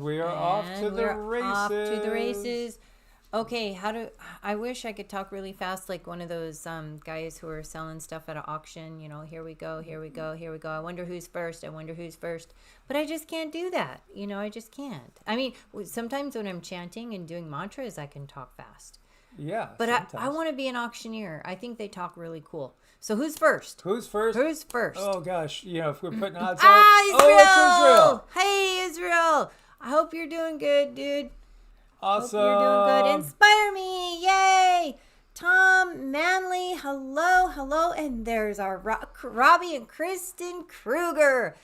we are off to the races. Off to the races. Okay, I wish I could talk really fast like one of those guys who are selling stuff at an auction. You know, here we go, here we go, here we go. I wonder who's first. I wonder who's first. But I just can't do that. You know, I just can't. I mean, sometimes when I'm chanting and doing mantras, I can talk fast. Yeah, but I want to be an auctioneer. I think they talk really cool. So who's first? Who's first? Who's first? Oh gosh, you know, if we're putting odds Israel! Oh, it's Israel! Hey, Israel! I hope you're doing good, dude. Awesome. Hope you're doing good. Inspire me, yay! Tom Manley, hello, and there's our Robbie and Kristen Kruger.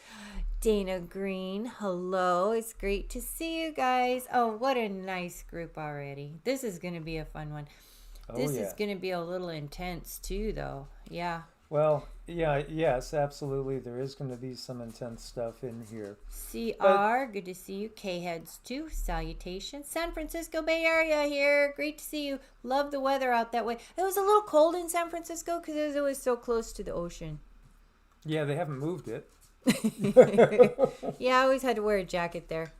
Dana Green, hello. It's great to see you guys. Oh, what a nice group already. This is going to be a fun one. This is going to be a little intense too, though. Yeah. Well, yes, absolutely. There is going to be some intense stuff in here. CR, good to see you. K-Heads too, salutations. San Francisco Bay Area here. Great to see you. Love the weather out that way. It was a little cold in San Francisco because it was so close to the ocean. Yeah, they haven't moved it. Yeah, I always had to wear a jacket there.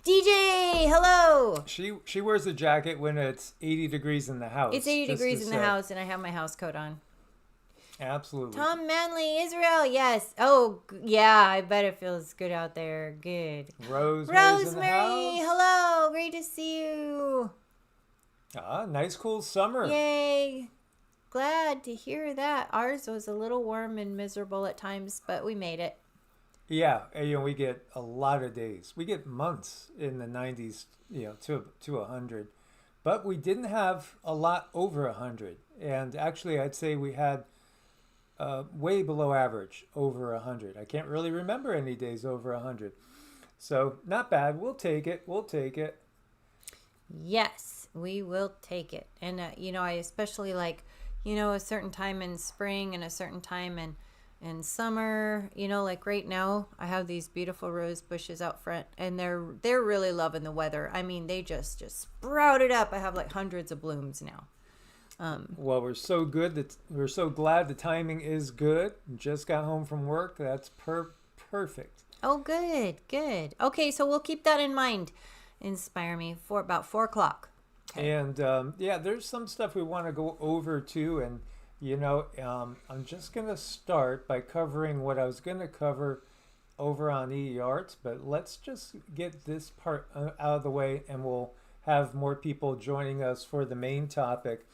DJ, hello. She wears a jacket when it's 80 degrees in the house. It's 80 degrees in the house, and I have my house coat on. Absolutely. Tom Manley, Israel, yes. Oh, yeah, I bet it feels good out there. Good. Rosemary, hello. Great to see you. Nice cool summer. Yay. Glad to hear that. Ours was a little warm and miserable at times, but we made it. Yeah, you know, we get a lot of days. We get months in the 90s, you know, to 100. But we didn't have a lot over 100. And actually, I'd say we had way below average over 100. I can't really remember any days over 100. So not bad. We'll take it. We'll take it. Yes, we will take it. And, you know, I especially like, you know, a certain time in spring and a certain time in summer, you know, like right now I have these beautiful rose bushes out front and they're really loving the weather. I mean, they just sprouted up. I have like hundreds of blooms now. Well, we're so glad the timing is good. Just got home from work. That's perfect. Oh, good. Okay, so we'll keep that in mind. Inspire me for about 4 o'clock. Okay. And there's some stuff we want to go over too. And you know, I'm just going to start by covering what I was going to cover over on EEARTS, but let's just get this part out of the way and we'll have more people joining us for the main topic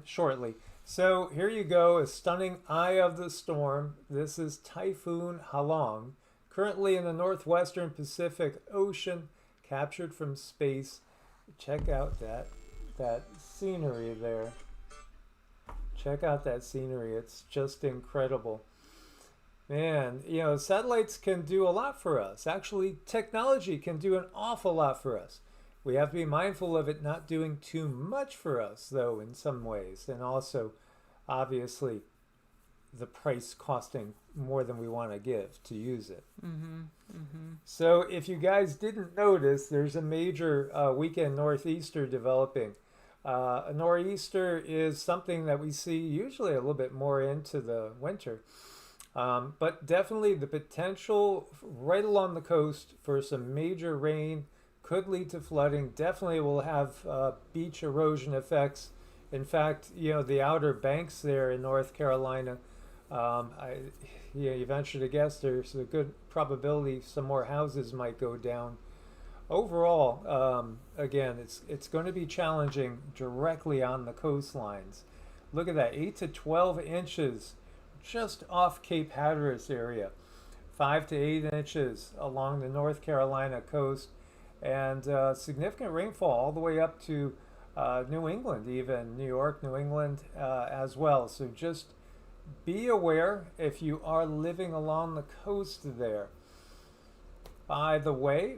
shortly. So here you go, a stunning eye of the storm. This is Typhoon Halong, currently in the northwestern Pacific Ocean, captured from space. Check out that scenery there. Check out that scenery. It's just incredible. Man, you know, satellites can do a lot for us. Actually, technology can do an awful lot for us. We have to be mindful of it not doing too much for us, though, in some ways. And also, obviously, the price costing more than we want to give to use it. So if you guys didn't notice, there's a major weekend northeaster developing. A nor'easter is something that we see usually a little bit more into the winter. But definitely the potential right along the coast for some major rain could lead to flooding. Definitely will have beach erosion effects. In fact, you know, the Outer Banks there in North Carolina, you venture to guess there's a good probability some more houses might go down. Overall, again, it's going to be challenging directly on the coastlines. Look at that, 8 to 12 inches just off Cape Hatteras area, 5 to 8 inches along the North Carolina coast, and significant rainfall all the way up to New England, even New York, New England as well. So just be aware if you are living along the coast there. By the way,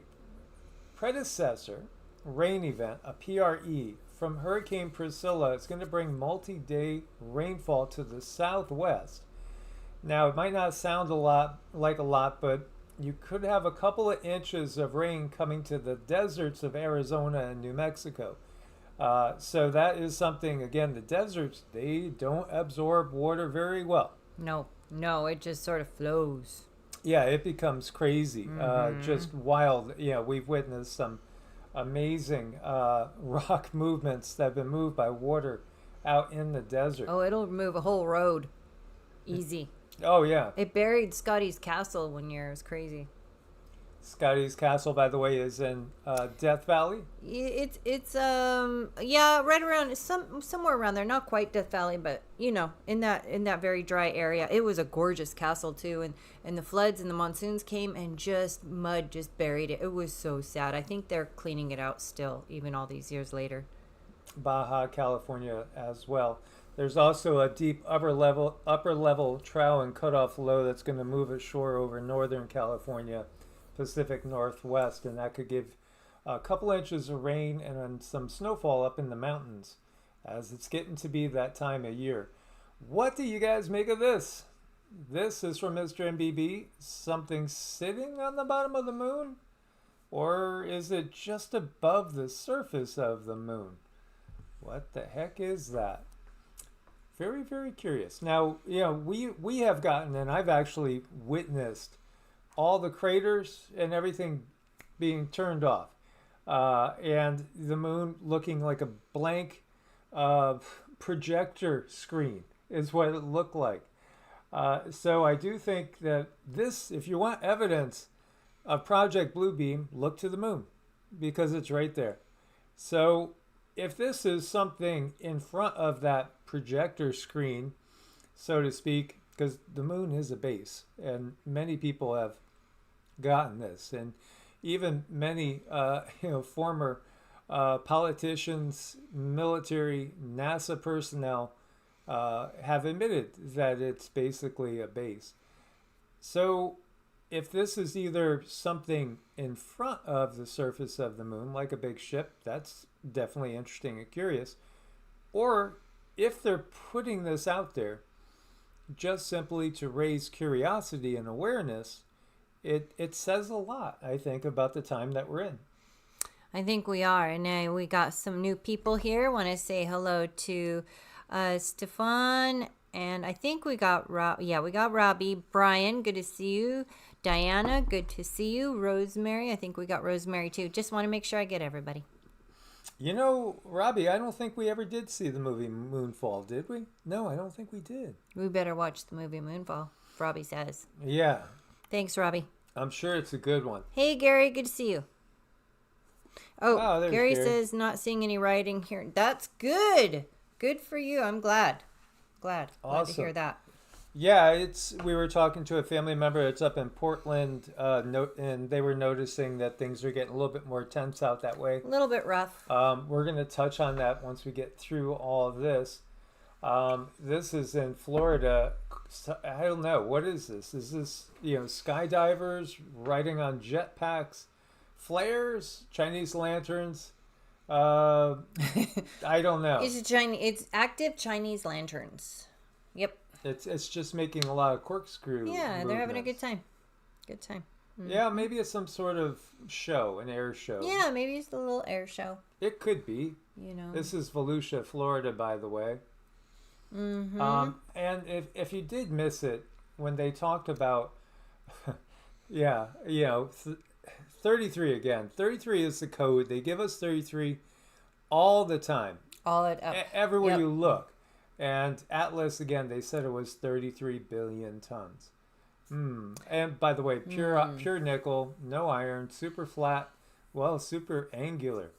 predecessor rain event, a PRE, from Hurricane Priscilla is going to bring multi-day rainfall to the southwest. Now, it might not sound like a lot, but you could have a couple of inches of rain coming to the deserts of Arizona and New Mexico. So that is something, again, the deserts, they don't absorb water very well. No, it just sort of flows. Yeah, it becomes crazy, just wild. We've witnessed some amazing rock movements that have been moved by water out in the desert. Oh, it'll move a whole road. Easy. Oh, yeah. It buried Scotty's castle one year. It was crazy. Scotty's Castle, by the way, is in Death Valley. It's yeah, right around somewhere around there. Not quite Death Valley, but in that very dry area. It was a gorgeous castle too, and the floods and the monsoons came and just mud just buried it. It was so sad. I think they're cleaning it out still, even all these years later. Baja California as well. There's also a deep upper level trowel and cutoff low that's going to move ashore over northern California, Pacific Northwest, and that could give a couple inches of rain and then some snowfall up in the mountains as it's getting to be that time of year. What do you guys make of this? This is from Mr. MBB. Something sitting on the bottom of the moon? Or is it just above the surface of the moon? What the heck is that? Very, very curious. Now, we have gotten, and I've actually witnessed all the craters and everything being turned off, and the moon looking like a blank projector screen is what it looked like. So I do think that this, if you want evidence of Project Bluebeam, look to the moon because it's right there. So if this is something in front of that projector screen, so to speak, because the moon is a base, and many people have gotten this, and even many former politicians, military, NASA personnel have admitted that it's basically a base. So if this is either something in front of the surface of the moon, like a big ship, that's definitely interesting and curious, or if they're putting this out there just simply to raise curiosity and awareness, it says a lot, I think, about the time that we're in. I think we are. And we got some new people here. Want to say hello to Stefan. And I think we got we got Robbie. Brian, good to see you. Diana, good to see you. Rosemary, I think we got Rosemary too. Just want to make sure I get everybody. Robbie, I don't think we ever did see the movie Moonfall, did we? No, I don't think we did. We better watch the movie Moonfall, Robbie says. Yeah. Thanks, Robbie. I'm sure it's a good one. Hey, Gary, good to see you. Oh, Gary Gary says not seeing any writing here. That's good. Good for you. I'm glad. Glad to hear that. Yeah, we were talking to a family member that's up in Portland, and they were noticing that things are getting a little bit more tense out that way. A little bit rough. We're going to touch on that once we get through all of this. This is in Florida. I don't know. What is this? Is this, skydivers riding on jetpacks, flares, Chinese lanterns? I don't know. It's active Chinese lanterns. Yep. It's just making a lot of corkscrew. Yeah, movements. They're having a good time. Good time. Mm-hmm. Yeah, maybe it's some sort of show, an air show. Yeah, maybe it's a little air show. It could be. This is Volusia, Florida, by the way. Mm-hmm. And if you did miss it, when they talked about, 33 again. 33 is the code. They give us 33 all the time. Everywhere you look. And Atlas, again, they said it was 33 billion tons. And by the way, pure nickel, no iron, super flat, super angular.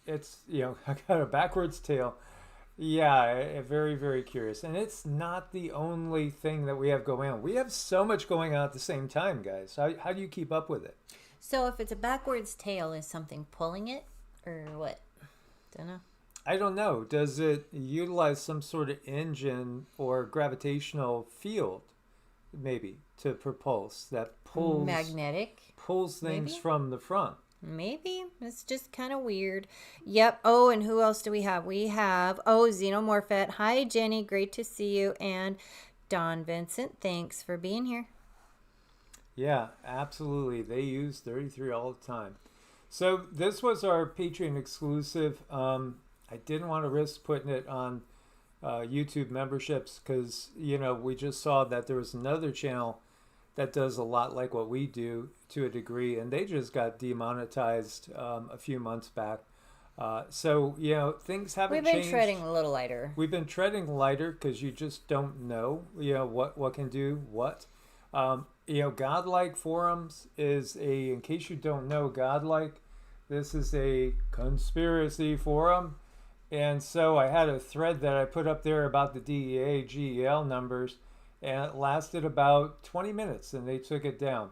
It's, I got a backwards tail. Yeah, very, very curious. And it's not the only thing that we have going on. We have so much going on at the same time, guys. How do you keep up with it? So if it's a backwards tail, is something pulling it or what? Don't know. I don't know. Does it utilize some sort of engine or gravitational field, maybe, to propulse that pulls things maybe? From the front? Maybe. It's just kind of weird. Yep. Oh, and who else do we have? We have, Xenomorphet. Hi, Jenny. Great to see you. And Don Vincent, thanks for being here. Yeah, absolutely. They use 33 all the time. So this was our Patreon exclusive. I didn't want to risk putting it on YouTube memberships because, we just saw that there was another channel that does a lot like what we do to a degree, and they just got demonetized a few months back. So, things haven't We've been changed. treading a little lighter. We've been treading lighter because you just don't know, what can do what. Godlike forums is in case you don't know, Godlike, this is a conspiracy forum. And so I had a thread that I put up there about the DEA, GEL numbers, and it lasted about 20 minutes and they took it down.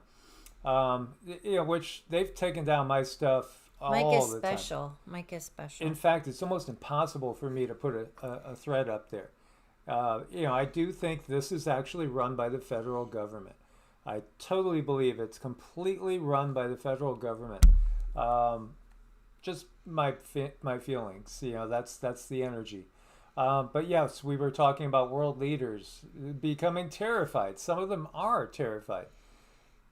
Which they've taken down my stuff all the time. Mike is special. In fact, it's almost impossible for me to put a thread up there. I do think this is actually run by the federal government. I totally believe it's completely run by the federal government. Just my feelings. That's the energy. But yes, we were talking about world leaders becoming terrified. Some of them are terrified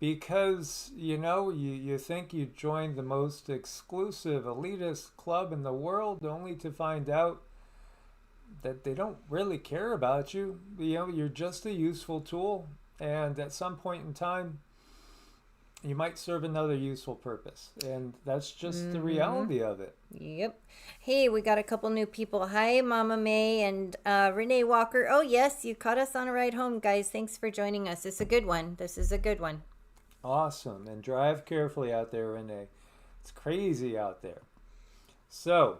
because, you think you joined the most exclusive elitist club in the world only to find out that they don't really care about you. You're just a useful tool. And at some point in time, you might serve another useful purpose. And that's just the reality of it. Yep. Hey, we got a couple new people. Hi, Mama May and Renee Walker. Oh, yes, you caught us on a ride home, guys. Thanks for joining us. This is a good one. Awesome. And drive carefully out there, Renee. It's crazy out there. So,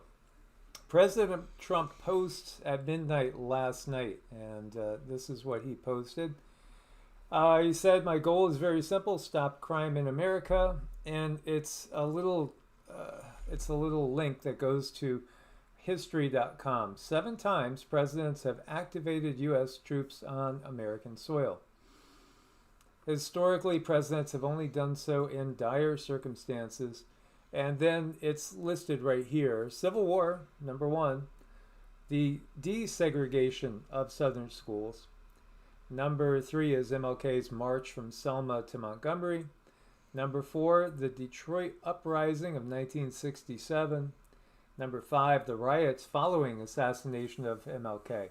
President Trump posts at midnight last night. And this is what he posted. He said, "My goal is very simple: stop crime in America." And it's a little link that goes to history.com. 7 times presidents have activated U.S. troops on American soil. Historically, presidents have only done so in dire circumstances. And then it's listed right here. Civil War, number 1. The desegregation of Southern schools. Number 3 is MLK's march from Selma to Montgomery. Number 4, the Detroit Uprising of 1967. Number 5, the riots following assassination of MLK.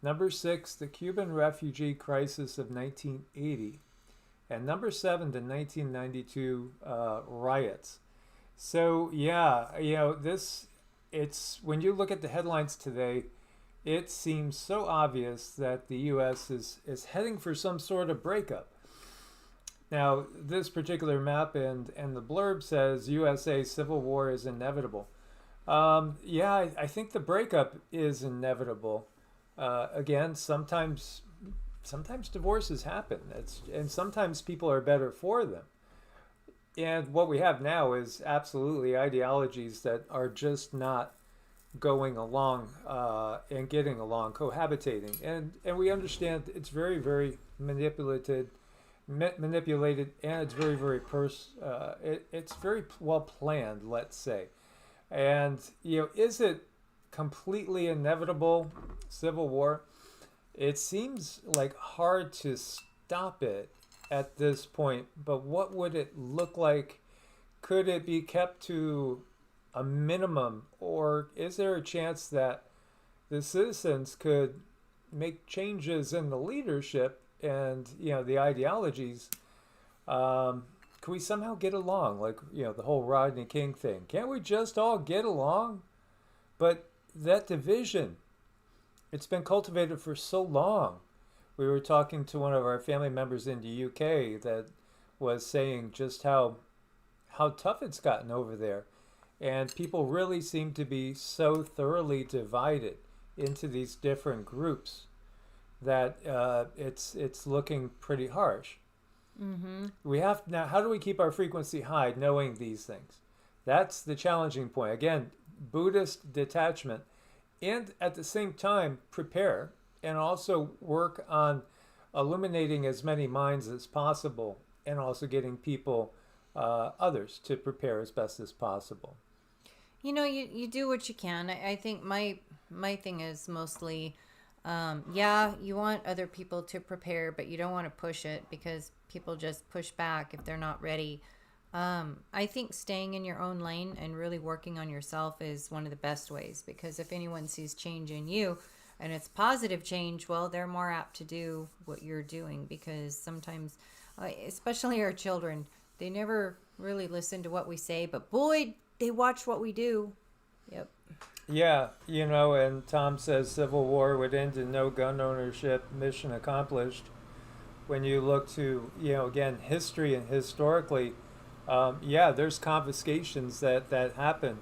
Number 6, the Cuban refugee crisis of 1980. And number 7, the 1992 riots. So, it's when you look at the headlines today, it seems so obvious that the U.S. is heading for some sort of breakup. Now, this particular map and the blurb says USA civil war is inevitable. I think the breakup is inevitable. Again, sometimes divorces happen. And sometimes people are better for them. And what we have now is absolutely ideologies that are just not going along and getting along, cohabitating. And we understand it's very, very manipulated, and it's very, very it's very well planned, let's say. And, is it completely inevitable, civil war? It seems like hard to stop it at this point, but what would it look like? Could it be kept to a minimum, or is there a chance that the citizens could make changes in the leadership and the ideologies? Can we somehow get along, like the whole Rodney King thing? Can't we just all get along? But that division, it's been cultivated for so long. We were talking to one of our family members in the UK that was saying just how tough it's gotten over there. And people really seem to be so thoroughly divided into these different groups that it's looking pretty harsh. Mm-hmm. Now, how do we keep our frequency high knowing these things? That's the challenging point. Again, Buddhist detachment, and at the same time prepare and also work on illuminating as many minds as possible, and also getting people, others, to prepare as best as possible. You do what you can. I think my thing is mostly, you want other people to prepare, but you don't want to push it because people just push back if they're not ready. I think staying in your own lane and really working on yourself is one of the best ways, because if anyone sees change in you and it's positive change, well, they're more apt to do what you're doing, because sometimes especially our children. They never really listen to what we say, but boy, they watch what we do. Yep. Yeah, and Tom says civil war would end in no gun ownership, mission accomplished. When you look to, again, history and historically, there's confiscations that happen,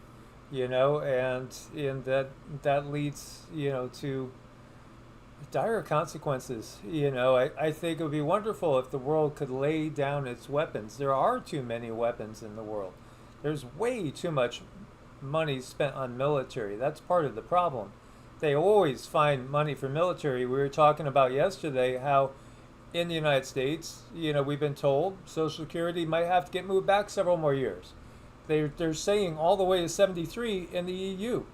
and that leads, to dire consequences. I think it would be wonderful if the world could lay down its weapons. There are too many weapons in the world. There's way too much money spent on military. That's part of the problem. They always find money for military. We were talking about yesterday how in the United States, we've been told Social Security might have to get moved back several more years. They're saying all the way to 73 in the EU.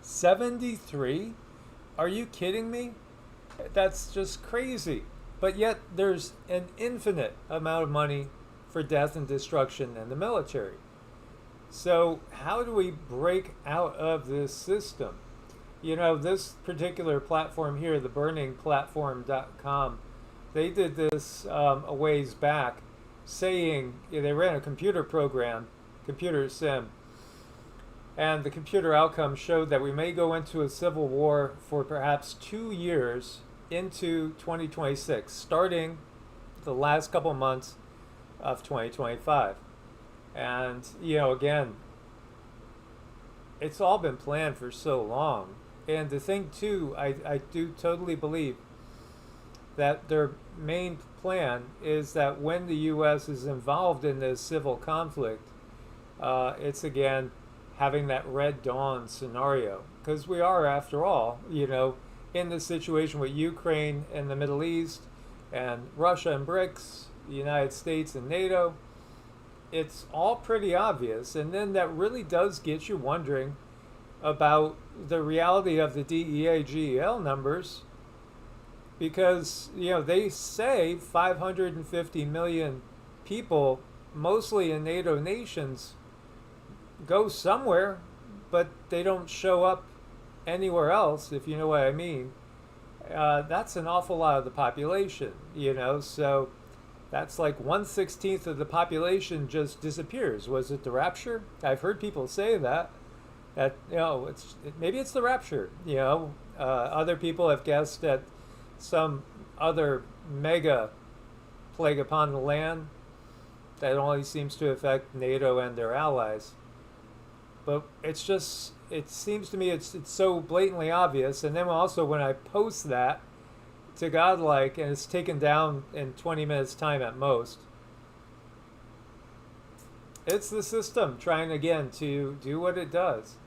73? Are you kidding me? That's just crazy. But yet there's an infinite amount of money for death and destruction in the military. So how do we break out of this system? This particular platform here, the burningplatform.com, they did this a ways back, saying they ran a computer program, computer sim, and the computer outcome showed that we may go into a civil war for perhaps 2 years into 2026, starting the last couple months of 2025. And, again, it's all been planned for so long. And the thing, too, I do totally believe that their main plan is that when the U.S. is involved in this civil conflict, it's, again, having that Red Dawn scenario. Because we are, after all, in this situation with Ukraine and the Middle East and Russia and BRICS, the United States and NATO. It's all pretty obvious, and then that really does get you wondering about the reality of the DEA-GEL numbers, because they say 550 million people, mostly in NATO nations, go somewhere, but they don't show up anywhere else, if you know what I mean. That's an awful lot of the population, so that's like 1/16 of the population just disappears. Was it the rapture? I've heard people say that maybe it's the rapture. Other people have guessed at some other mega plague upon the land that only seems to affect NATO and their allies. But it seems to me it's so blatantly obvious. And then also when I post that to Godlike, and it's taken down in 20 minutes time at most, it's the system trying again to do what it does.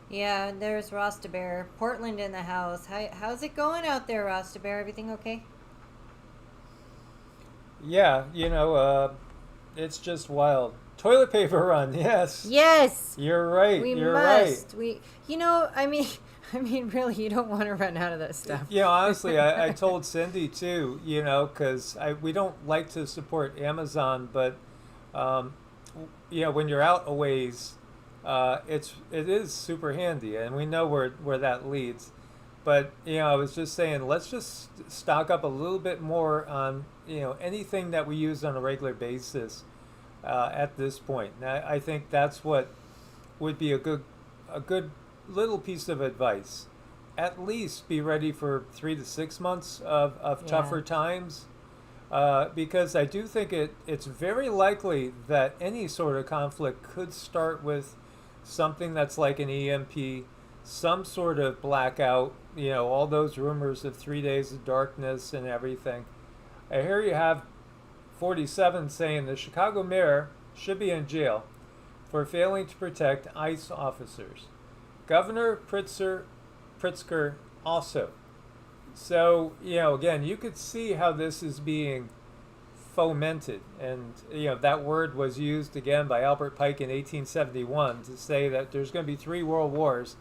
Yeah, there's Rostabear. Portland in the house. How's it going out there, Rostabear? Everything okay? Yeah, it's just wild. Toilet paper run, yes. Yes. You're right. You're must. Right. I mean, really, you don't want to run out of that stuff. Honestly, I told Cindy too, because we don't like to support Amazon, but when you're out a ways, it is super handy, and we know where that leads. But I was just saying, let's just stock up a little bit more on anything that we use on a regular basis at this point. And I think that's what would be a good little piece of advice. At least be ready for 3 to 6 months of tougher times, because I do think it's very likely that any sort of conflict could start with something that's like an EMP, some sort of blackout, all those rumors of 3 days of darkness and everything. And here you have 47 saying the Chicago mayor should be in jail for failing to protect ICE officers. Governor-Pritzker also. So, again, you could see how this is being fomented. And, that word was used again by Albert Pike in 1871 to say that there's going to be 3 world wars.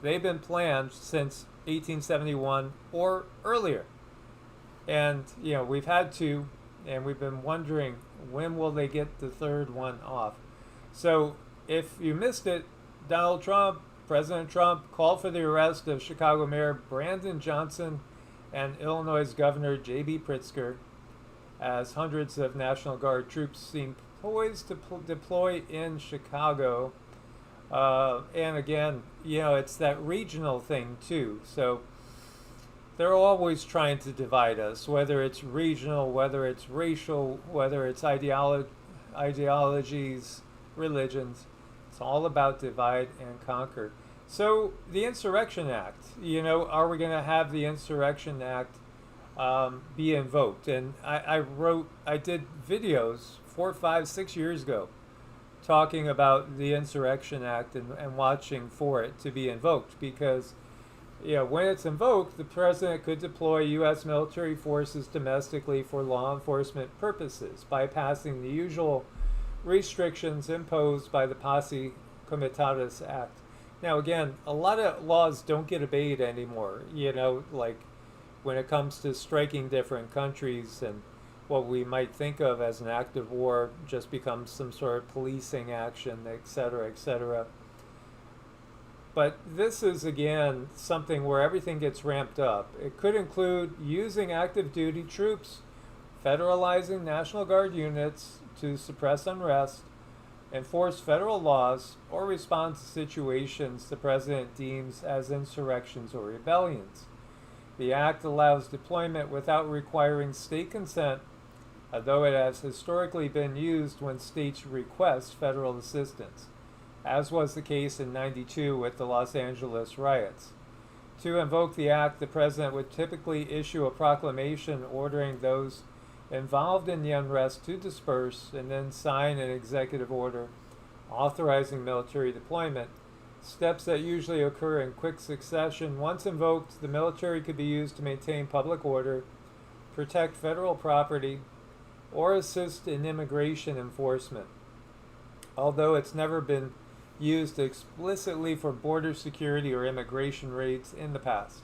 They've been planned since 1871 or earlier. And, we've had 2, and we've been wondering when will they get the 3rd one off. So, if you missed it, President Trump called for the arrest of Chicago Mayor Brandon Johnson and Illinois Governor J.B. Pritzker as hundreds of National Guard troops seem poised to deploy in Chicago. And again, it's that regional thing too. So they're always trying to divide us, whether it's regional, whether it's racial, whether it's ideologies, religions. It's all about divide and conquer. So the Insurrection Act, are we going to have the Insurrection Act be invoked? And I did videos 4, 5, 6 years ago talking about the Insurrection Act and watching for it to be invoked, because when it's invoked, the president could deploy U.S. military forces domestically for law enforcement purposes, bypassing the usual restrictions imposed by the Posse Comitatus Act. Now, again, a lot of laws don't get obeyed anymore, like when it comes to striking different countries, and what we might think of as an act of war just becomes some sort of policing action, etc., etc. But this is, again, something where everything gets ramped up. It could include using active duty troops, federalizing National Guard units to suppress unrest, enforce federal laws, or respond to situations the president deems as insurrections or rebellions. The act allows deployment without requiring state consent, although it has historically been used when states request federal assistance, as was the case in '92 with the Los Angeles riots. To invoke the act, the president would typically issue a proclamation ordering those involved in the unrest to disperse, and then sign an executive order authorizing military deployment, steps that usually occur in quick succession. Once invoked, the military could be used to maintain public order, protect federal property, or assist in immigration enforcement, although it's never been used explicitly for border security or immigration raids in the past.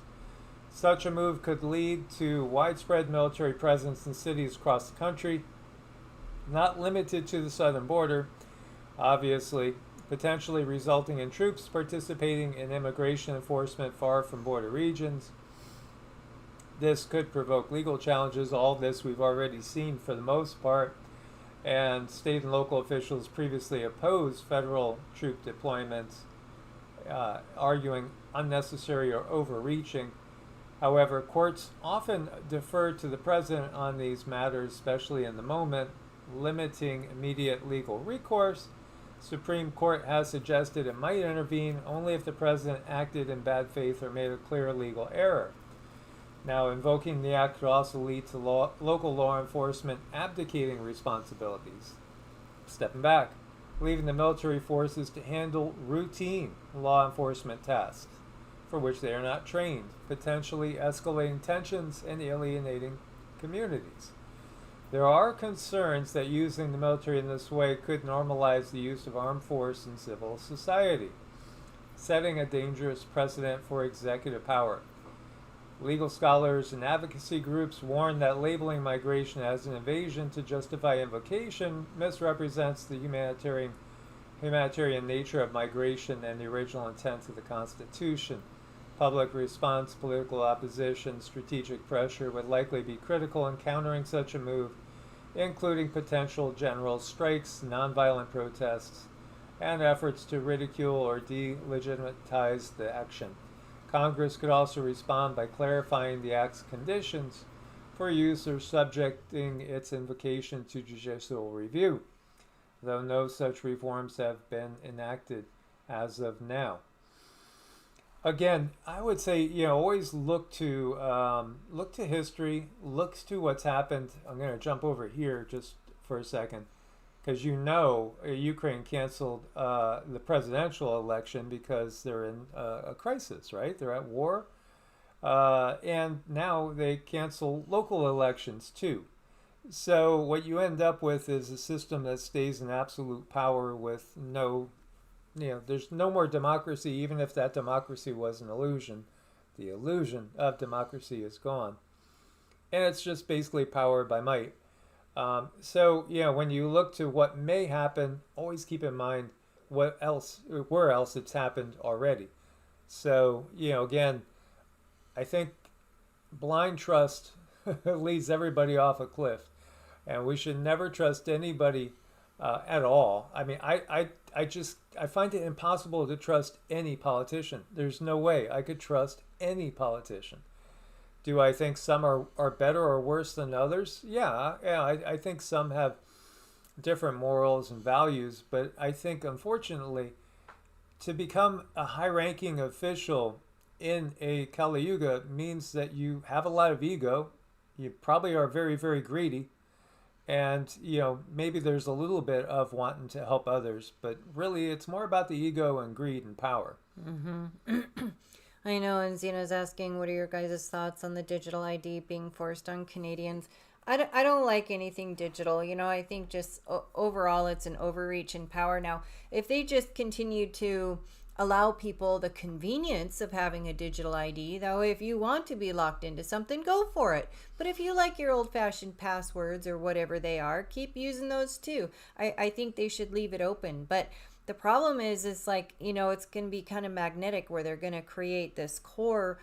Such a move could lead to widespread military presence in cities across the country, not limited to the southern border, obviously, potentially resulting in troops participating in immigration enforcement far from border regions. This could provoke legal challenges. All this we've already seen for the most part, and state and local officials previously opposed federal troop deployments, arguing unnecessary or overreaching. However, courts often defer to the president on these matters, especially in the moment, limiting immediate legal recourse. Supreme Court has suggested it might intervene only if the president acted in bad faith or made a clear legal error. Now, invoking the act could also lead to local law enforcement abdicating responsibilities, stepping back, leaving the military forces to handle routine law enforcement tasks for which they are not trained, potentially escalating tensions and alienating communities. There are concerns that using the military in this way could normalize the use of armed force in civil society, setting a dangerous precedent for executive power. Legal scholars and advocacy groups warn that labeling migration as an invasion to justify invocation misrepresents the humanitarian nature of migration and the original intent of the Constitution. Public response, political opposition, strategic pressure would likely be critical in countering such a move, including potential general strikes, nonviolent protests, and efforts to ridicule or delegitimize the action. Congress could also respond by clarifying the Act's conditions for use or subjecting its invocation to judicial review, though no such reforms have been enacted as of now. Again, I would say, always look to history, look to what's happened. I'm going to jump over here just for a second, because Ukraine canceled the presidential election because they're in a crisis, right? They're at war, and now they cancel local elections too. So what you end up with is a system that stays in absolute power with there's no more democracy, even if that democracy was an illusion. The illusion of democracy is gone. And it's just basically power by might. So when you look to what may happen, always keep in mind where else it's happened already. So, again, I think blind trust leads everybody off a cliff. And we should never trust anybody at all. I mean, I find it impossible to trust any politician. There's no way I could trust any politician. Do I think some are better or worse than others? Yeah, I think some have different morals and values, but I think, unfortunately, to become a high-ranking official in a Kali Yuga means that you have a lot of ego. You probably are very, very greedy. And, maybe there's a little bit of wanting to help others, but really it's more about the ego and greed and power. I know, and Zena's asking, what are your guys' thoughts on the digital ID being forced on Canadians? I don't like anything digital. I think just overall it's an overreach in power. Now, if they just continue to allow people the convenience of having a digital ID, that way if you want to be locked into something, go for it. But if you like your old-fashioned passwords or whatever they are, keep using those too. I think they should leave it open. But the problem is like, it's going to be kind of magnetic, where they're going to create this core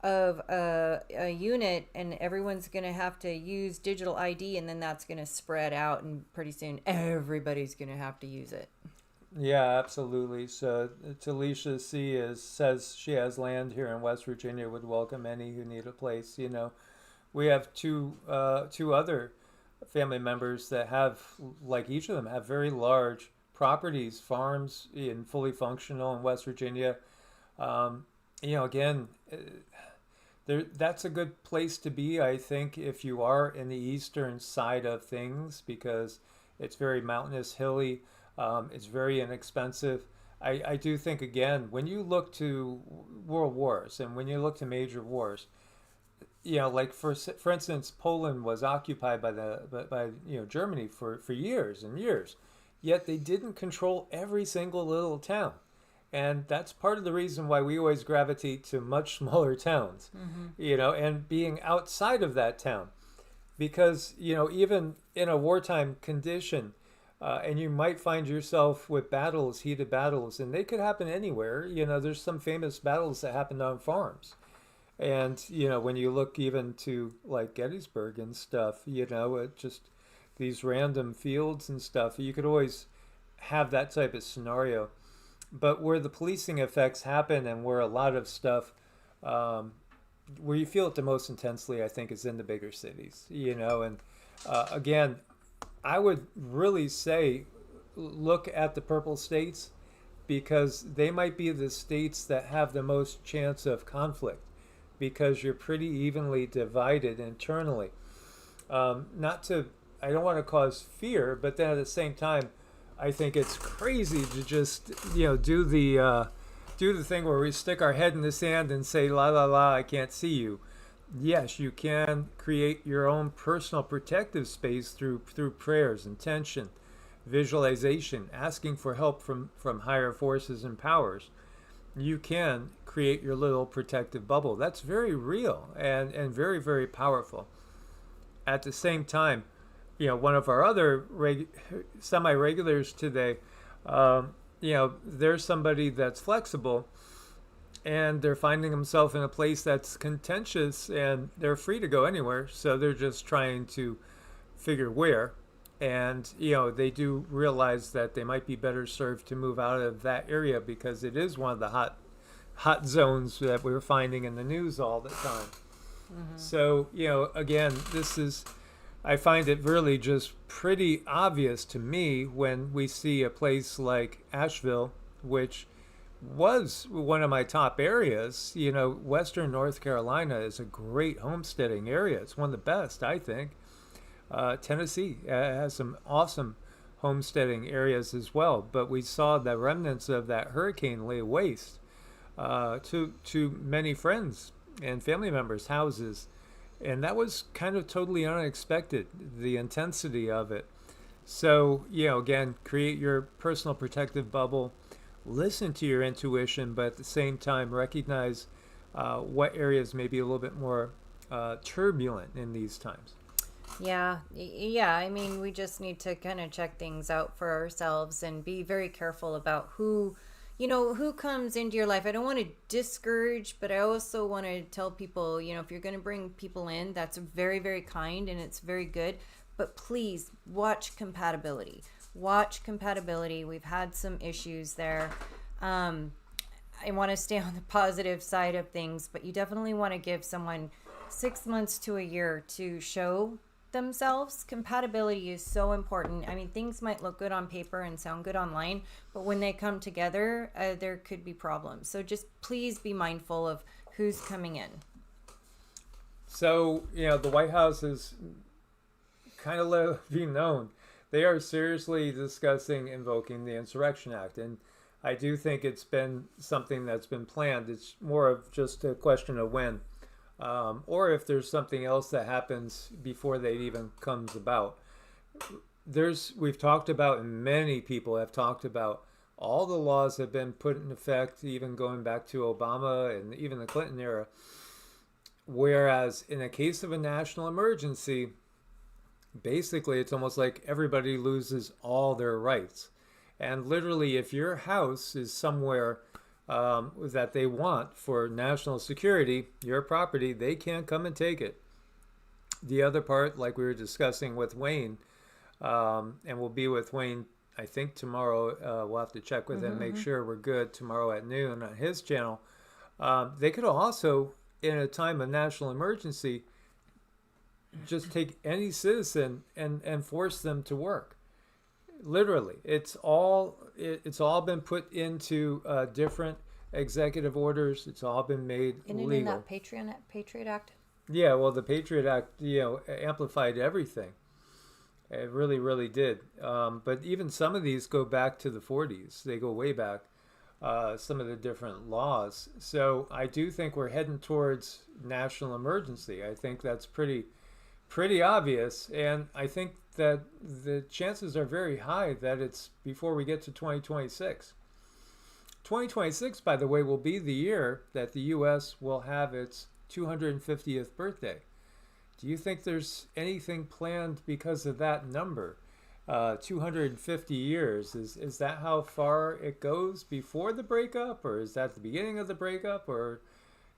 of a unit, and everyone's going to have to use digital ID, and then that's going to spread out, and pretty soon everybody's going to have to use it. Yeah, absolutely. So Talisha C says she has land here in West Virginia, would welcome any who need a place. We have two other family members that have, like, each of them have very large properties, farms, and fully functional in West Virginia. Again, that's a good place to be, I think, if you are in the eastern side of things, because it's very mountainous, hilly. It's very inexpensive. I do think, again, when you look to world wars and when you look to major wars, like for instance, Poland was occupied by Germany for years and years, yet they didn't control every single little town. And that's part of the reason why we always gravitate to much smaller towns, and being outside of that town. Because, even in a wartime condition, and you might find yourself with heated battles, and they could happen anywhere. There's some famous battles that happened on farms. And, when you look even to like Gettysburg and stuff, it just these random fields and stuff, you could always have that type of scenario. But where the policing effects happen and where a lot of stuff, where you feel it the most intensely, I think, is in the bigger cities, and again, I would really say look at the purple states, because they might be the states that have the most chance of conflict, because you're pretty evenly divided internally. I don't want to cause fear, but then at the same time, I think it's crazy to just, do the thing where we stick our head in the sand and say, la, la, la, I can't see you. Yes, you can create your own personal protective space through prayers, intention, visualization, asking for help from higher forces and powers. You can create your little protective bubble. That's very real and very, very powerful. At the same time, one of our other semi-regulars today, there's somebody that's flexible, and they're finding themselves in a place that's contentious, and they're free to go anywhere. So they're just trying to figure where. And, they do realize that they might be better served to move out of that area, because it is one of the hot zones that we're finding in the news all the time. So, again, I find it really just pretty obvious to me when we see a place like Asheville, which was one of my top areas. Western North Carolina is a great homesteading area. It's one of the best, I think. Tennessee has some awesome homesteading areas as well, but we saw the remnants of that hurricane lay waste to many friends and family members' houses, and that was kind of totally unexpected, the intensity of it. So, again, create your personal protective bubble, listen to your intuition, but at the same time recognize what areas may be a little bit more turbulent in these times. Yeah. I mean, we just need to kind of check things out for ourselves and be very careful about who comes into your life. I don't want to discourage, but I also want to tell people, if you're going to bring people in, that's very, very kind and it's very good. but please watch compatibility. Watch compatibility. We've had some issues there. I want to stay on the positive side of things, but you definitely want to give someone 6 months to a year to show themselves. Compatibility is so important. I mean, things might look good on paper and sound good online, but when they come together, there could be problems. So just please be mindful of who's coming in. So, the White House is kind of let it be known. They are seriously discussing invoking the Insurrection Act. And I do think it's been something that's been planned. It's more of just a question of when. Or if there's something else that happens before that even comes about. We've talked about, and many people have talked about, all the laws have been put in effect, even going back to Obama and even the Clinton era. Whereas in a case of a national emergency, basically it's almost like everybody loses all their rights. And literally, if your house is somewhere that they want for national security, your property, they can't come and take it. The other part, like we were discussing with Wayne, and we'll be with Wayne, I think tomorrow, we'll have to check with him, make sure we're good tomorrow at noon on his channel. They could also, in a time of national emergency, just take any citizen and force them to work. Literally, it's all been put into different executive orders. It's all been made legal. In that Patriot Act? Yeah, well, the Patriot Act, amplified everything. It really, really did. But even some of these go back to the 40s. They go way back. Some of the different laws. So I do think we're heading towards national emergency. I think that's pretty obvious, and I think that the chances are very high that it's before we get to 2026. 2026, by the way, will be the year that the U.S. will have its 250th birthday. Do you think there's anything planned because of that number? 250 years, is that how far it goes before the breakup, or is that the beginning of the breakup, or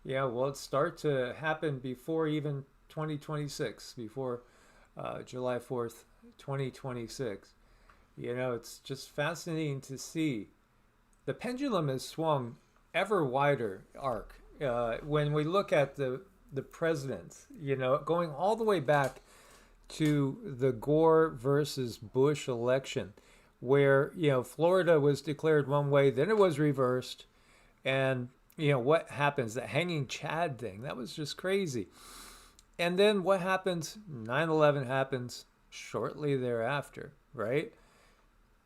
will it start to happen before even 2026, before July 4th, 2026? It's just fascinating to see. The pendulum has swung ever wider arc. When we look at the presidents, going all the way back to the Gore versus Bush election, where, Florida was declared one way, then it was reversed. And, what happens? The hanging Chad thing, that was just crazy. And then what happens? 9/11 happens shortly thereafter, right?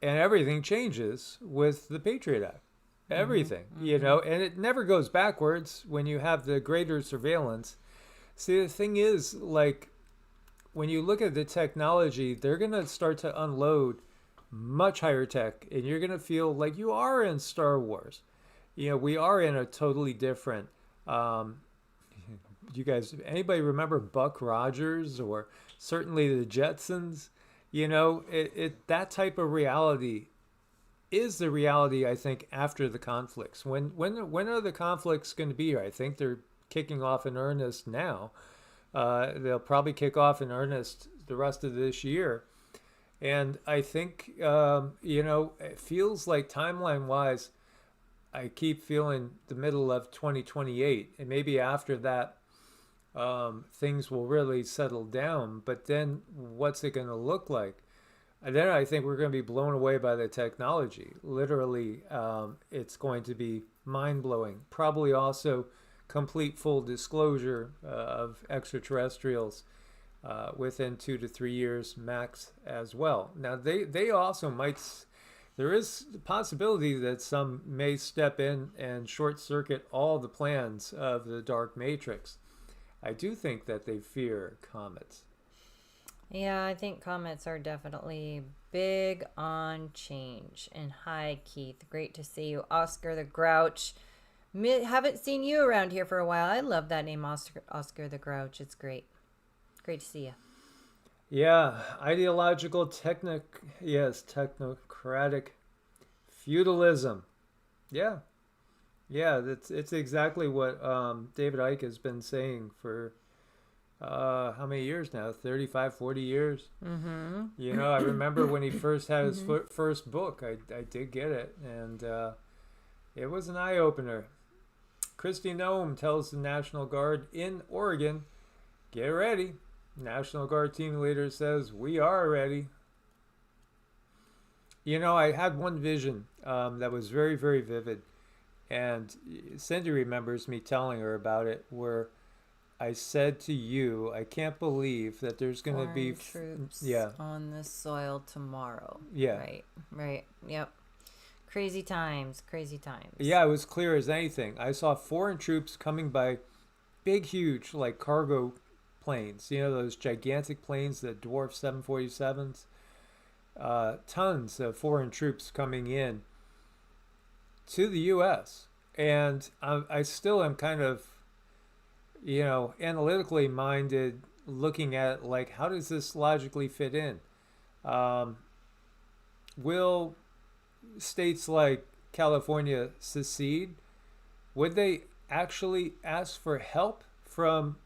And everything changes with the Patriot Act. Everything, and it never goes backwards when you have the greater surveillance. See, the thing is, like, when you look at the technology, they're going to start to unload much higher tech, and you're going to feel like you are in Star Wars. We are in a totally different... you guys, anybody remember Buck Rogers, or certainly the Jetsons? That type of reality is the reality, I think, after the conflicts. When are the conflicts going to be here? I think they're kicking off in earnest now. They'll probably kick off in earnest the rest of this year. And I think, it feels like timeline-wise, I keep feeling the middle of 2028. And maybe after that, things will really settle down. But then what's it going to look like? And then I think we're going to be blown away by the technology. Literally, it's going to be mind-blowing. Probably also complete full disclosure of extraterrestrials within 2 to 3 years max as well. Now, they also might... There is the possibility that some may step in and short-circuit all the plans of the Dark Matrix. I do think that they fear comets. Yeah, I think comets are definitely big on change. And hi, Keith. Great to see you. Oscar the Grouch. Haven't seen you around here for a while. I love that name, Oscar the Grouch. It's great. Great to see you. Yeah, ideological, technocratic feudalism. Yeah, it's exactly what David Icke has been saying for how many years now? 35, 40 years. Mm-hmm. You know, I remember when he first had his first book. I did get it, and it was an eye-opener. Kristi Noem tells the National Guard in Oregon, get ready. National Guard team leader says, we are ready. You know, I had one vision that was very, very vivid. And Cindy remembers me telling her about it, where I said to you, I can't believe that there's going to be troops yeah, on this soil tomorrow. Yeah. Right. Yep. Crazy times. Yeah, it was clear as anything. I saw foreign troops coming by, big, huge, like cargo planes. You know, those gigantic planes that dwarf 747s. Tons of foreign troops coming in to the U.S. And I still am kind of, you know, analytically minded, looking at like, how does this logically fit in? Will states like California secede? Would they actually ask for help from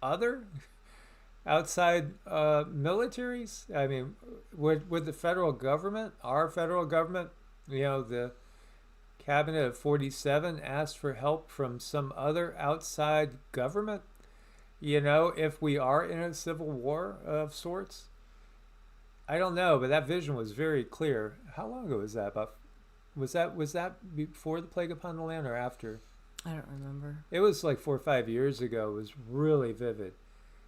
other outside militaries? I mean, would the federal government, our federal government, you know, the cabinet of 47 ask for help from some other outside government? You know, if we are in a civil war of sorts? I don't know, but that vision was very clear. How long ago was that? About was that before the plague upon the land or after? I don't remember. It was like 4 or 5 years ago. It was really vivid.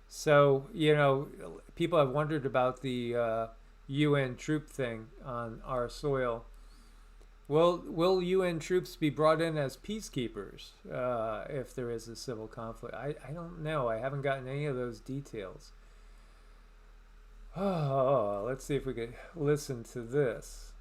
So, you know, people have wondered about the UN troop thing on our soil. Will UN troops be brought in as peacekeepers if there is a civil conflict? I don't know. I haven't gotten any of those details. Oh, let's see if we could listen to this.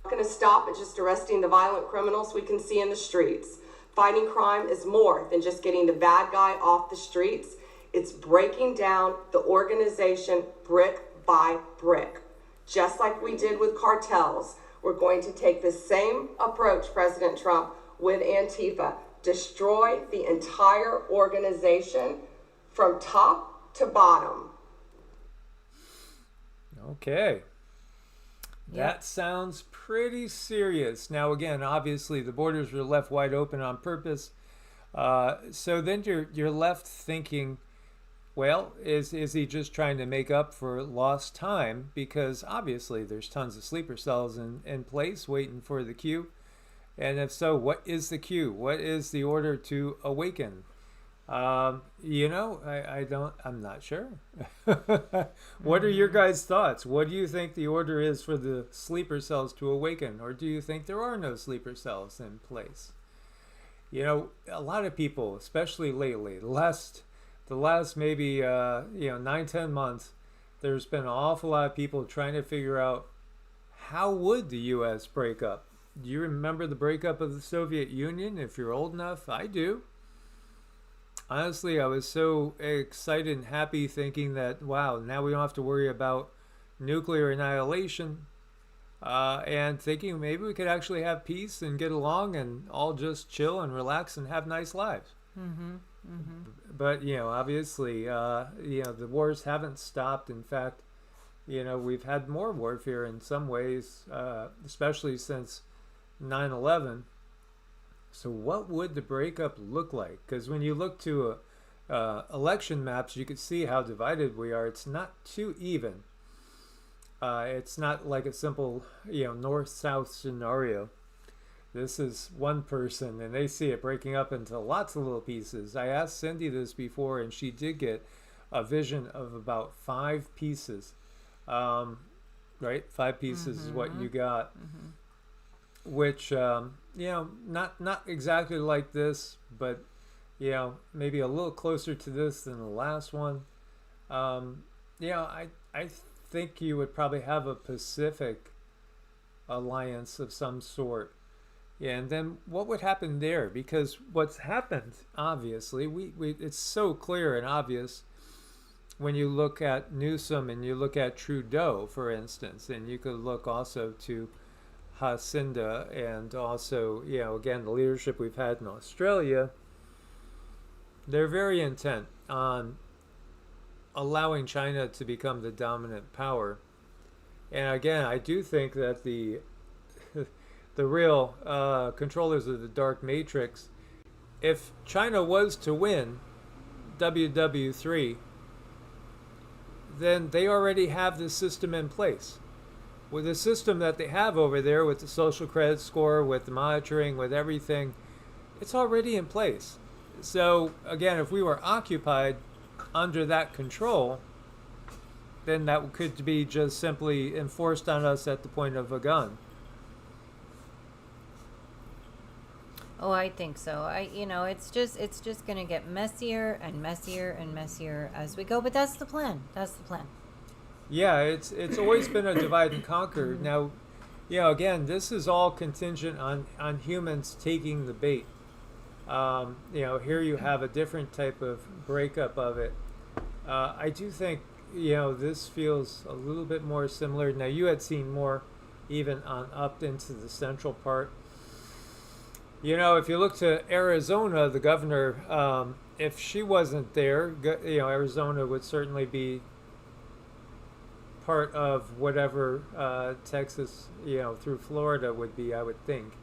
Not going to stop at just arresting the violent criminals we can see in the streets. Fighting crime is more than just getting the bad guy off the streets. It's breaking down the organization brick by brick. Just like we did with cartels, we're going to take the same approach, President Trump, with Antifa. Destroy the entire organization from top to bottom. Okay. That sounds pretty serious. Now, again, obviously the borders were left wide open on purpose. So then you're left thinking, well, is he just trying to make up for lost time? Because obviously there's tons of sleeper cells in place waiting for the cue. And if so, what is the cue? What is the order to awaken? You know, I'm not sure. What are your guys' thoughts? What do you think the order is for the sleeper cells to awaken? Or do you think there are no sleeper cells in place? You know, a lot of people, especially lately, the last maybe, 9-10 months, there's been an awful lot of people trying to figure out, how would the U.S. break up? Do you remember the breakup of the Soviet Union? If you're old enough, I do. Honestly, I was so excited and happy thinking that, wow, now we don't have to worry about nuclear annihilation, and thinking maybe we could actually have peace and get along and all just chill and relax and have nice lives. Mm-hmm. Mm-hmm. But, you know, obviously, the wars haven't stopped. In fact, you know, we've had more warfare in some ways, especially since 9/11. So what would the breakup look like? Because when you look to election maps, you can see how divided we are. It's not too even. It's not like a simple, north-south scenario. This is one person, and they see it breaking up into lots of little pieces. I asked Cindy this before, and she did get a vision of about 5 pieces. Right? 5 pieces is what you got. Which, not exactly like this, but, maybe a little closer to this than the last one. I think you would probably have a Pacific alliance of some sort. And then what would happen there? Because what's happened, obviously, it's so clear and obvious when you look at Newsom and you look at Trudeau, for instance, and you could look also to Jacinda and also, again, the leadership we've had in Australia. They're very intent on allowing China to become the dominant power. And again, I do think that the the real controllers of the dark matrix, if China was to win WW3, then they already have the system in place. With the system that they have over there, with the social credit score, with the monitoring, with everything, it's already in place. So again, if we were occupied under that control, then that could be just simply enforced on us at the point of a gun. Oh, I think so. It's just going to get messier and messier and messier as we go, but that's the plan. That's the plan. Yeah, it's always been a divide and conquer. Now, again, this is all contingent on humans taking the bait. Here you have a different type of breakup of it. I do think, this feels a little bit more similar. Now, you had seen more even on up into the central part. If you look to Arizona, the governor, if she wasn't there, Arizona would certainly be part of whatever Texas, through Florida would be, I would think.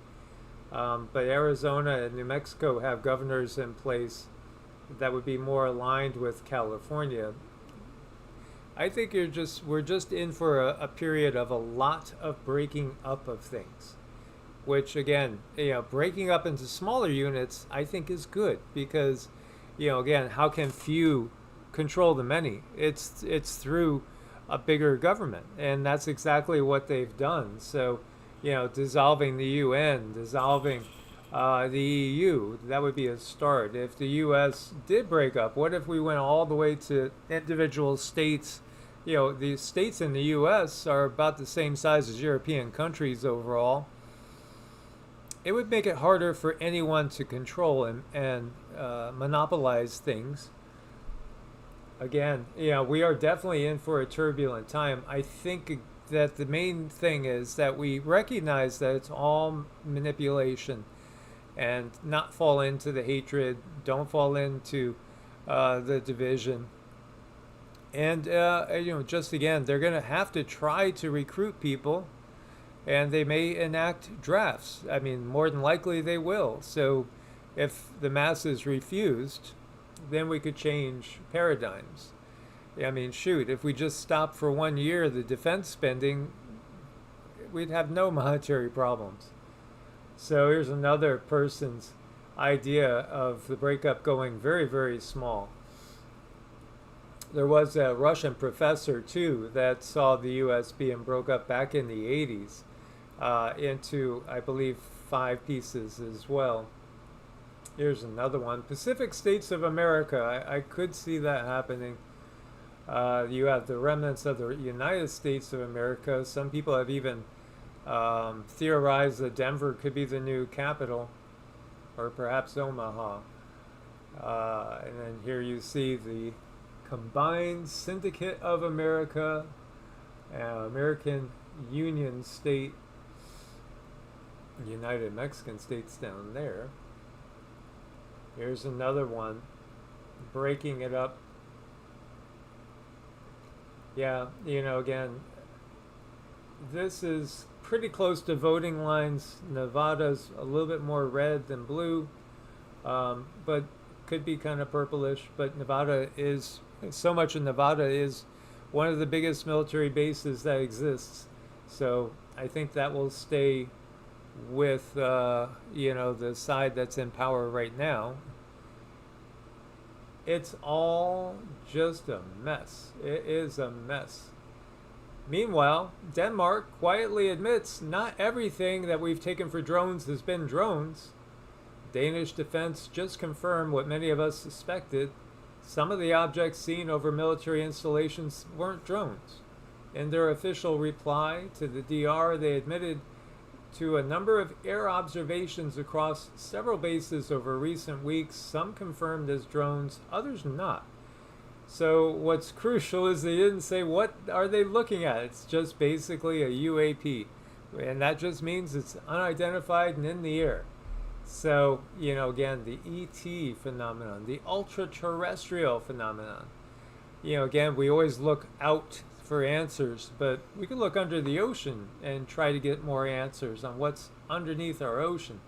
But Arizona and New Mexico have governors in place that would be more aligned with California. I think we're just in for a period of a lot of breaking up of things, which again, breaking up into smaller units, I think is good because, again, how can few control the many? It's through a bigger government, and that's exactly what they've done. So, dissolving the UN, dissolving the EU, that would be a start. If the U.S. did break up, what if we went all the way to individual states? The states in the U.S. are about the same size as European countries overall. It would make it harder for anyone to control and monopolize things. Again, we are definitely in for a turbulent time. I think that the main thing is that we recognize that it's all manipulation and not fall into the hatred, don't fall into the division. And, just again, they're going to have to try to recruit people, and they may enact drafts. I mean, more than likely they will. So if the masses refused, then we could change paradigms. I mean, shoot, if we just stopped for 1 year the defense spending, we'd have no monetary problems. So here's another person's idea of the breakup going very, very small. There was a Russian professor, too, that saw the U.S. being broke up back in the 80s into, I believe, 5 pieces as well. Here's another one. Pacific States of America. I could see that happening. You have the remnants of the United States of America. Some people have even theorized that Denver could be the new capital, or perhaps Omaha. And then here you see the Combined Syndicate of America, American Union State, United Mexican States down there. Here's another one, breaking it up. Yeah, again, this is pretty close to voting lines. Nevada's a little bit more red than blue, but could be kind of purplish. But Nevada is, so much of Nevada is one of the biggest military bases that exists. So I think that will stay with, the side that's in power right now. It's all just a mess. It is a mess. Meanwhile, Denmark quietly admits not everything that we've taken for drones has been drones. Danish defense just confirmed what many of us suspected. Some of the objects seen over military installations weren't drones. In their official reply to the DR, they admitted to a number of air observations across several bases over recent weeks, some confirmed as drones, others not. So what's crucial is they didn't say what are they looking at. It's just basically a UAP. And that just means it's unidentified and in the air. So, again, the ET phenomenon, the ultra-terrestrial phenomenon. Again, we always look out for answers, but we can look under the ocean and try to get more answers on what's underneath our ocean.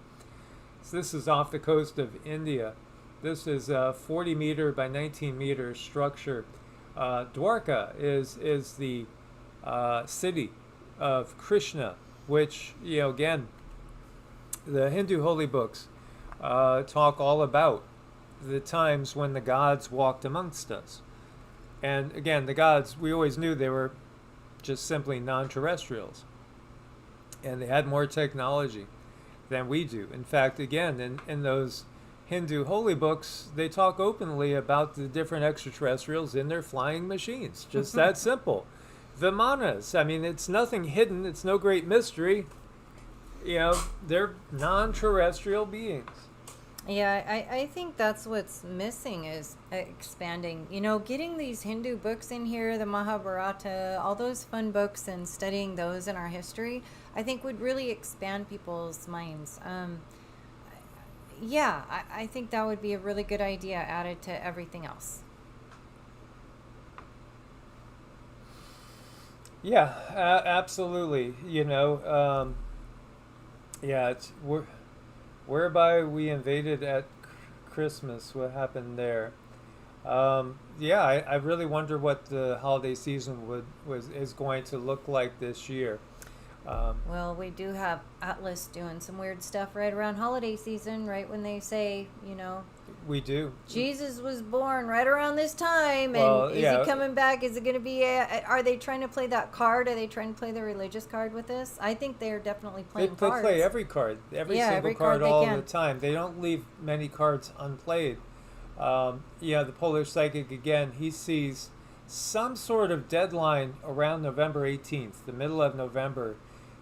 So this is off the coast of India. This is a 40 meter by 19 meter structure. Dwarka is the city of Krishna, which, again, the Hindu holy books talk all about the times when the gods walked amongst us. And again, the gods, we always knew they were just simply non-terrestrials. And they had more technology than we do. In fact, again, in those Hindu holy books, they talk openly about the different extraterrestrials in their flying machines. Just that simple. Vimanas, I mean, it's nothing hidden. It's no great mystery. They're non-terrestrial beings. Yeah, I think that's what's missing is expanding. Getting these Hindu books in here, the Mahabharata, all those fun books, and studying those in our history, I think would really expand people's minds. I think that would be a really good idea added to everything else. Yeah, absolutely. It's whereby we invaded at Christmas. What happened there? I really wonder what the holiday season is going to look like this year. Well, we do have Atlas doing some weird stuff right around holiday season, right when they say, We do. Jesus was born right around this time, Well, and is he coming back? Is it going to be are they trying to play that card? Are they trying to play the religious card with this? I think they're definitely playing cards. They play every card, every card all the time. They don't leave many cards unplayed. The Polish psychic, again, he sees some sort of deadline around November 18th, the middle of November.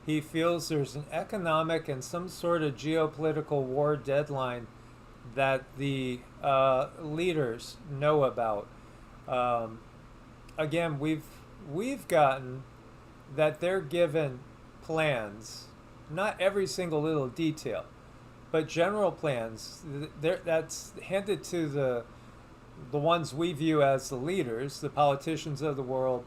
He feels there's an economic and some sort of geopolitical war deadline that the leaders know about. Again, we've gotten that they're given plans, not every single little detail, but general plans. That's handed to the ones we view as the leaders, the politicians of the world,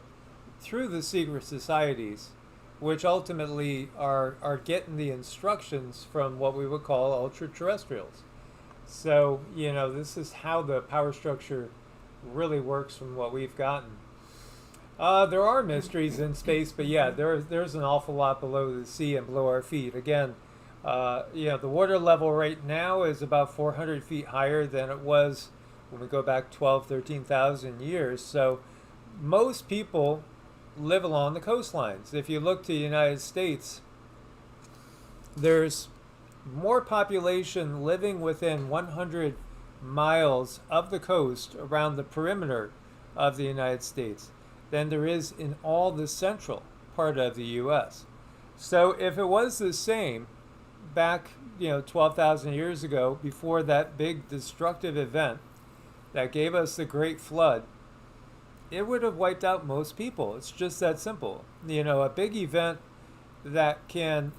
through the secret societies, which ultimately are getting the instructions from what we would call ultra-terrestrials. So, this is how the power structure really works from what we've gotten. There are mysteries in space, but there's an awful lot below the sea and below our feet. Again, the water level right now is about 400 feet higher than it was when we go back 13,000 years. So most people live along the coastlines. If you look to the United States, there's more population living within 100 miles of the coast around the perimeter of the United States than there is in all the central part of the U.S. So if it was the same back, 12,000 years ago, before that big destructive event that gave us the Great Flood, it would have wiped out most people. It's just that simple. A big event that can,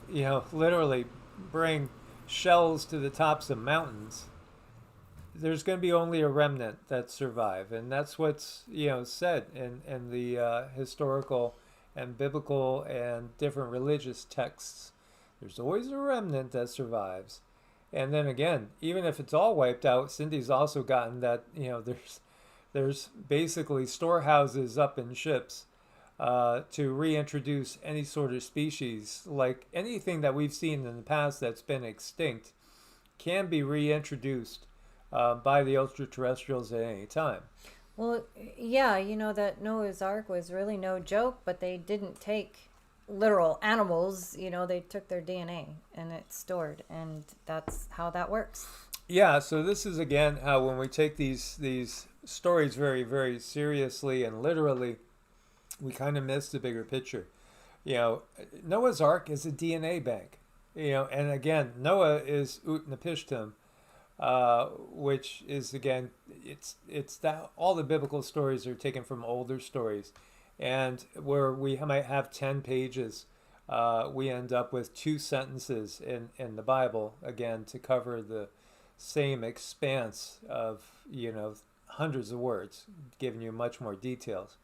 literally bring shells to the tops of mountains, there's going to be only a remnant that survive. And that's what's, said in the historical and biblical and different religious texts. There's always a remnant that survives. And then again, even if it's all wiped out, Cindy's also gotten that, there's basically storehouses up in ships to reintroduce any sort of species. Like anything that we've seen in the past that's been extinct can be reintroduced by the ultra-terrestrials at any time. Well, yeah, that Noah's Ark was really no joke, but they didn't take literal animals. They took their DNA and it's stored, and that's how that works. Yeah, so this is again how when we take these stories very, very seriously and literally, we kind of miss the bigger picture. Noah's Ark is a DNA bank. And again, Noah is Utnapishtim, which is again, it's that all the biblical stories are taken from older stories, and where we might have 10 pages we end up with two sentences in the Bible, again, to cover the same expanse of, hundreds of words, giving you much more details.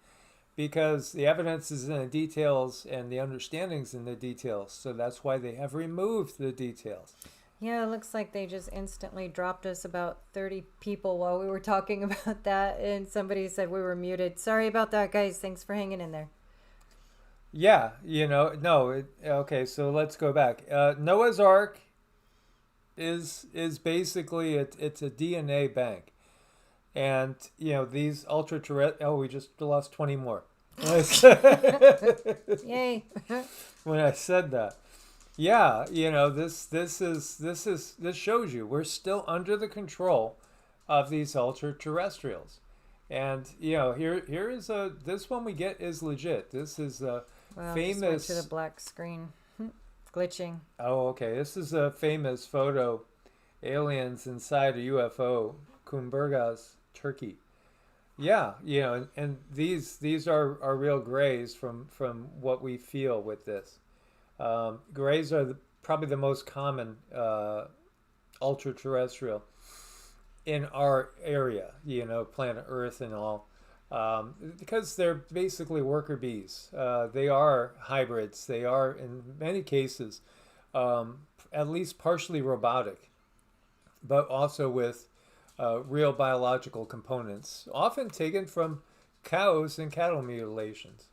Because the evidence is in the details and the understanding's in the details. So that's why they have removed the details. Yeah, it looks like they just instantly dropped us about 30 people while we were talking about that. And somebody said we were muted. Sorry about that, guys. Thanks for hanging in there. Yeah, okay, so let's go back. Noah's Ark is basically, it's a DNA bank. And, these ultra-terrestrial, we just lost 20 more. Yay. When I said that. Yeah, this shows you we're still under the control of these ultra-terrestrials. And, here is this one we get is legit. This is a famous... Just went to the black screen. Glitching. Oh, okay. This is a famous photo. Aliens inside a UFO, Kumburgaz, Turkey. Yeah, and these are real grays from what we feel with this. Grays are probably the most common ultra-terrestrial in our area, planet Earth and all, because they're basically worker bees. They are hybrids. They are, in many cases, at least partially robotic, but also with real biological components, often taken from cows and cattle mutilations.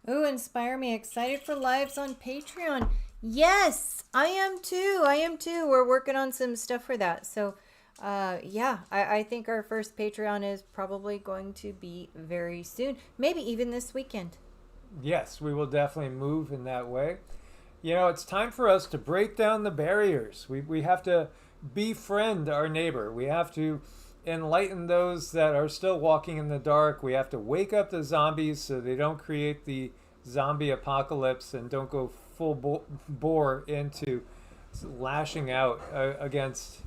Ooh, inspire me. Excited for lives on Patreon. Yes, I am too. We're working on some stuff for that. So, I think our first Patreon is probably going to be very soon. Maybe even this weekend. Yes, we will definitely move in that way. It's time for us to break down the barriers. We have to befriend our neighbor. We have to enlighten those that are still walking in the dark. We have to wake up the zombies so they don't create the zombie apocalypse and don't go full bore into lashing out against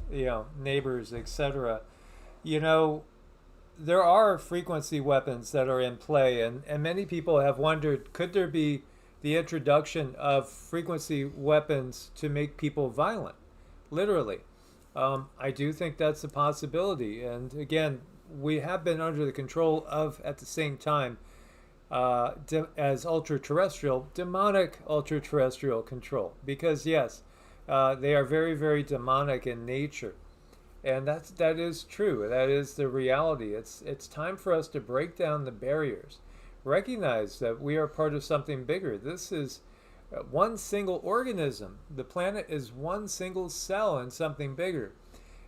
neighbors, etc. There are frequency weapons that are in play, and many people have wondered, could there be the introduction of frequency weapons to make people violent, literally? I do think that's a possibility. And again, we have been under the control of, at the same time, as ultra-terrestrial, demonic ultra-terrestrial control. Because yes, they are very, very demonic in nature. And that is true. That is the reality. It's time for us to break down the barriers. Recognize that we are part of something bigger. This is one single organism. The planet is one single cell in something bigger.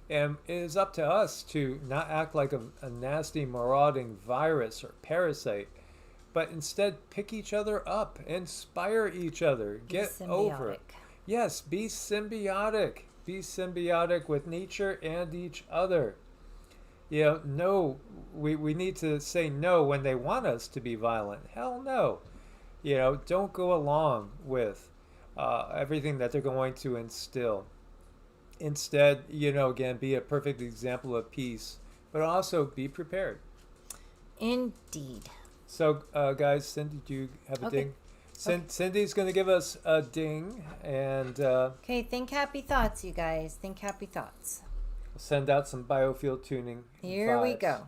And it is up to us to not act like a nasty, marauding virus or parasite, but instead pick each other up, inspire each other, get over it. Yes, be symbiotic. Be symbiotic with nature and each other. No, we need to say no when they want us to be violent. Hell no. Don't go along with everything that they're going to instill. Instead, again, be a perfect example of peace, but also be prepared. Indeed. So, guys, Cindy, do you have a ding? Cindy's going to give us a ding. And okay, think happy thoughts, you guys. Think happy thoughts. We'll send out some biofield tuning. Here vibes. We go.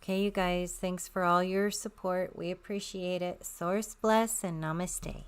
Okay, you guys, thanks for all your support. We appreciate it. Source bless and namaste.